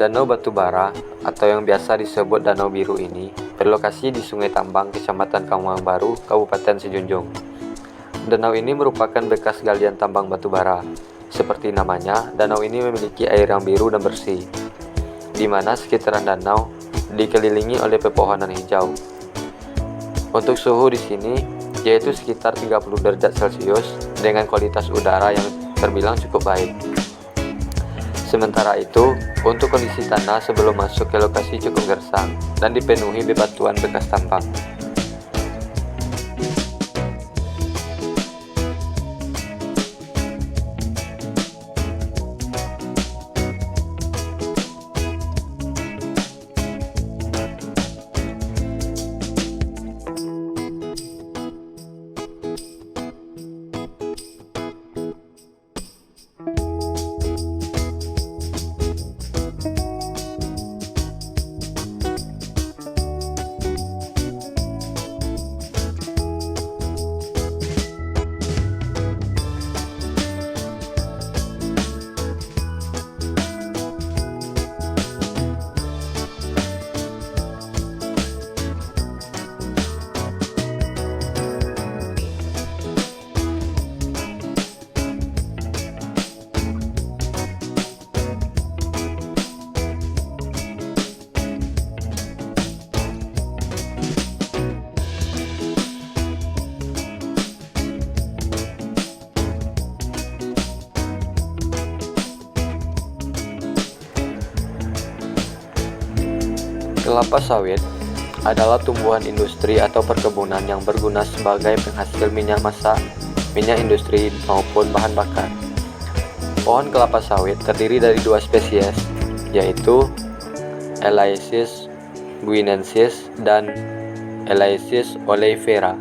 Danau Batubara atau yang biasa disebut Danau Biru ini berlokasi di Sungai Tambang, Kecamatan Kampung Baru, Kabupaten Sejunjung. Danau ini merupakan bekas galian tambang batu bara. Seperti namanya, danau ini memiliki air yang biru dan bersih, di mana sekitaran danau dikelilingi oleh pepohonan hijau. Untuk suhu di sini yaitu sekitar 30 derajat Celcius dengan kualitas udara yang terbilang cukup baik. Sementara itu, untuk kondisi tanah sebelum masuk ke lokasi cukup gersang dan dipenuhi bebatuan bekas tambang. Kelapa sawit adalah tumbuhan industri atau perkebunan yang berguna sebagai penghasil minyak masak, minyak industri, maupun bahan bakar. Pohon kelapa sawit terdiri dari dua spesies, yaitu Elaeis guinensis dan Elaeis oleifera,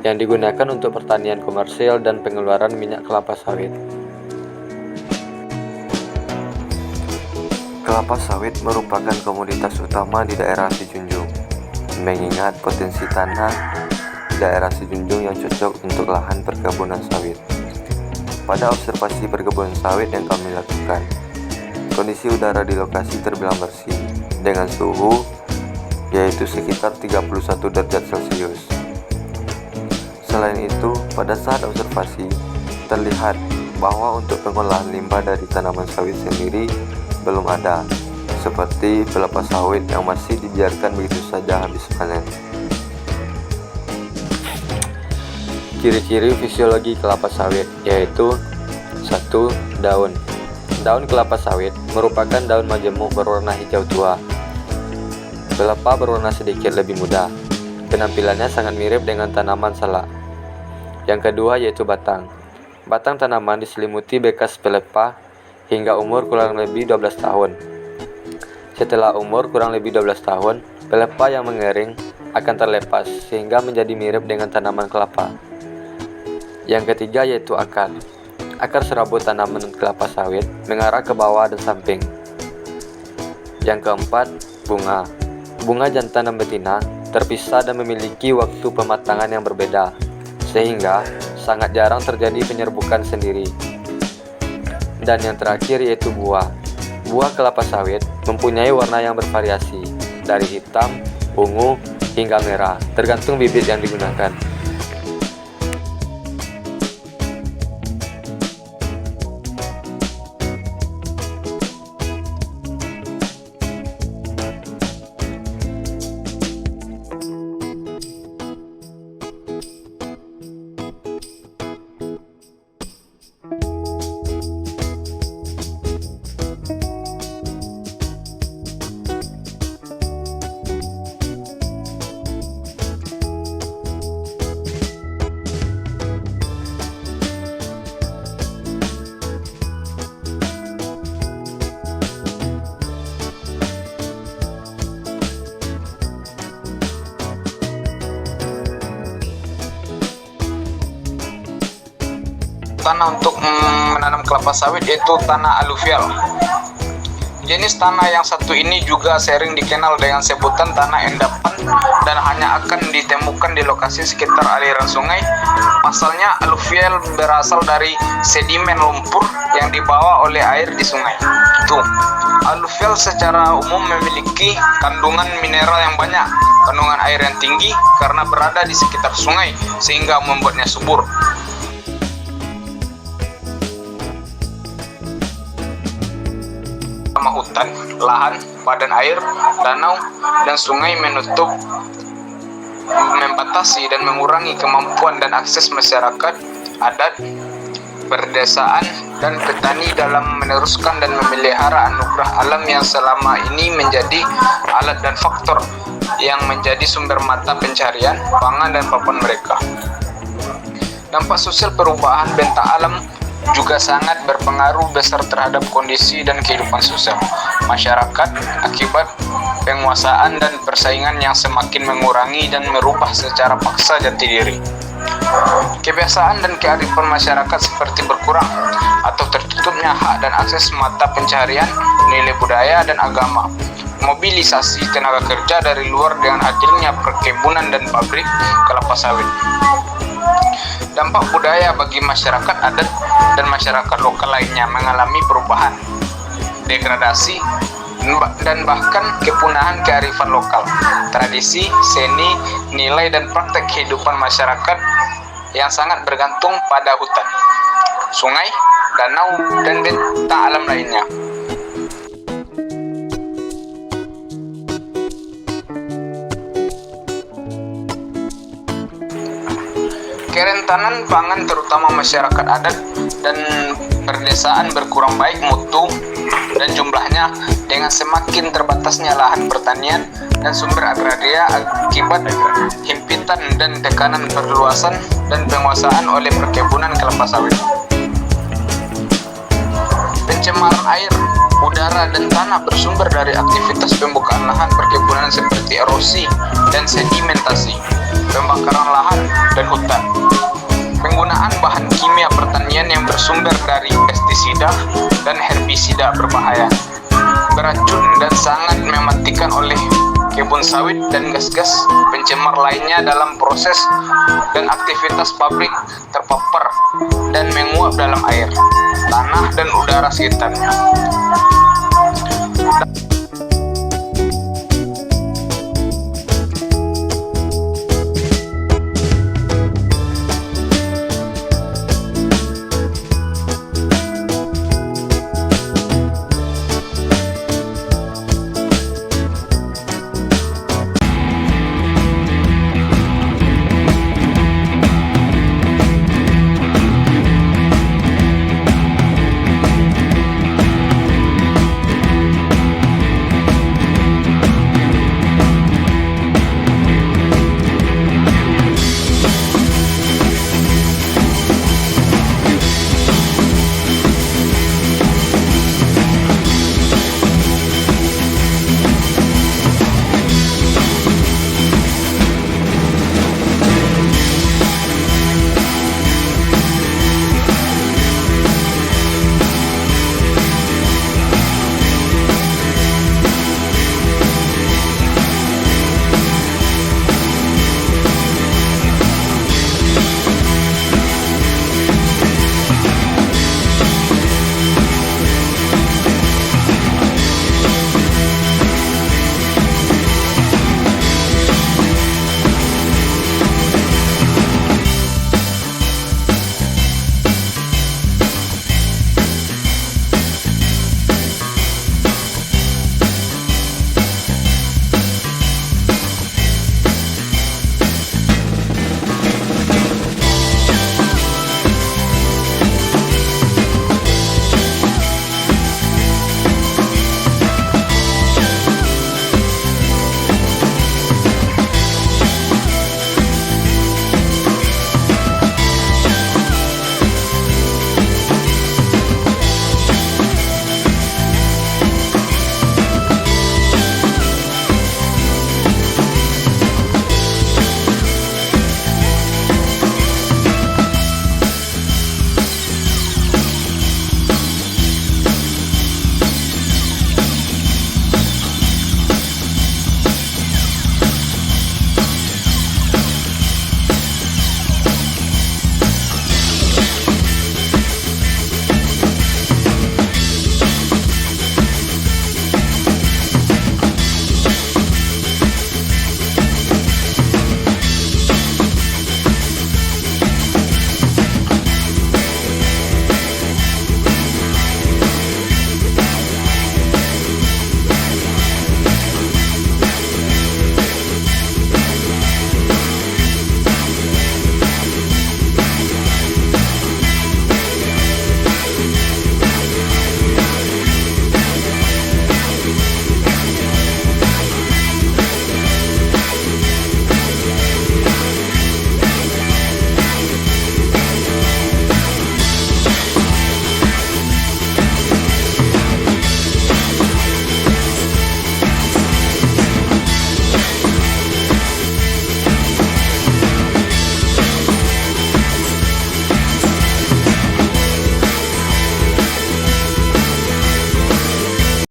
yang digunakan untuk pertanian komersil dan pengeluaran minyak kelapa sawit. Kelapa sawit merupakan komoditas utama di daerah Sejunjung, mengingat potensi tanah di daerah Sejunjung yang cocok untuk lahan perkebunan sawit. Pada observasi perkebunan sawit yang kami lakukan, kondisi udara di lokasi terbilang bersih, dengan suhu yaitu sekitar 31 derajat Celcius. Selain itu, pada saat observasi, terlihat bahwa untuk pengolahan limbah dari tanaman sawit sendiri belum ada, seperti kelapa sawit yang masih dibiarkan begitu saja habis panen. Ciri-ciri fisiologi kelapa sawit yaitu 1. Daun. Daun kelapa sawit merupakan daun majemuk berwarna hijau tua. Pelepah berwarna sedikit lebih muda. Penampilannya sangat mirip dengan tanaman salak. Yang kedua yaitu batang. Batang tanaman diselimuti bekas pelepah hingga umur kurang lebih 12 tahun. Setelah umur kurang lebih 12 tahun, pelepah yang mengering akan terlepas sehingga menjadi mirip dengan tanaman kelapa. Yang ketiga yaitu akar. Akar serabut tanaman kelapa sawit mengarah ke bawah dan samping. Yang keempat, bunga. Bunga jantan dan betina terpisah dan memiliki waktu pematangan yang berbeda, sehingga sangat jarang terjadi penyerbukan sendiri. Dan yang terakhir yaitu buah. Buah kelapa sawit mempunyai warna yang bervariasi, dari hitam, ungu, hingga merah, tergantung bibit yang digunakan. Tanah untuk menanam kelapa sawit yaitu tanah aluvial. Jenis tanah yang satu ini juga sering dikenal dengan sebutan tanah endapan dan hanya akan ditemukan di lokasi sekitar aliran sungai. Pasalnya, aluvial berasal dari sedimen lumpur yang dibawa oleh air di sungai. Tuh, aluvial secara umum memiliki kandungan mineral yang banyak, kandungan air yang tinggi karena berada di sekitar sungai sehingga membuatnya subur. Hutan, lahan, badan air, danau, dan sungai menutup, membatasi dan mengurangi kemampuan dan akses masyarakat adat, perdesaan, dan petani dalam meneruskan dan memelihara anugerah alam yang selama ini menjadi alat dan faktor yang menjadi sumber mata pencarian, pangan, dan papan mereka. Dampak sosial perubahan bentang alam juga sangat berpengaruh besar terhadap kondisi dan kehidupan sosial masyarakat akibat penguasaan dan persaingan yang semakin mengurangi dan merubah secara paksa jati diri. Kebiasaan dan kearifan masyarakat seperti berkurang atau tertutupnya hak dan akses mata pencarian, nilai budaya dan agama, mobilisasi tenaga kerja dari luar dengan hadirnya perkebunan dan pabrik kelapa sawit. Dampak budaya bagi masyarakat adat dan masyarakat lokal lainnya mengalami perubahan, degradasi, dan bahkan kepunahan kearifan lokal, tradisi, seni, nilai, dan praktek kehidupan masyarakat yang sangat bergantung pada hutan, sungai, danau, dan bentang alam lainnya. Kerentanan pangan terutama masyarakat adat dan perdesaan berkurang baik mutu dan jumlahnya dengan semakin terbatasnya lahan pertanian dan sumber agraria akibat himpitan dan tekanan perluasan dan penguasaan oleh perkebunan kelapa sawit. Pencemaran air, udara, dan tanah bersumber dari aktivitas pembukaan lahan perkebunan seperti erosi dan sedimentasi, pembakaran lahan dan hutan. Penggunaan bahan kimia pertanian yang bersumber dari pestisida dan herbisida berbahaya, beracun dan sangat mematikan oleh kebun sawit dan gas-gas pencemar lainnya dalam proses dan aktivitas pabrik terpapar dan menguap dalam air, tanah, dan udara sekitarnya.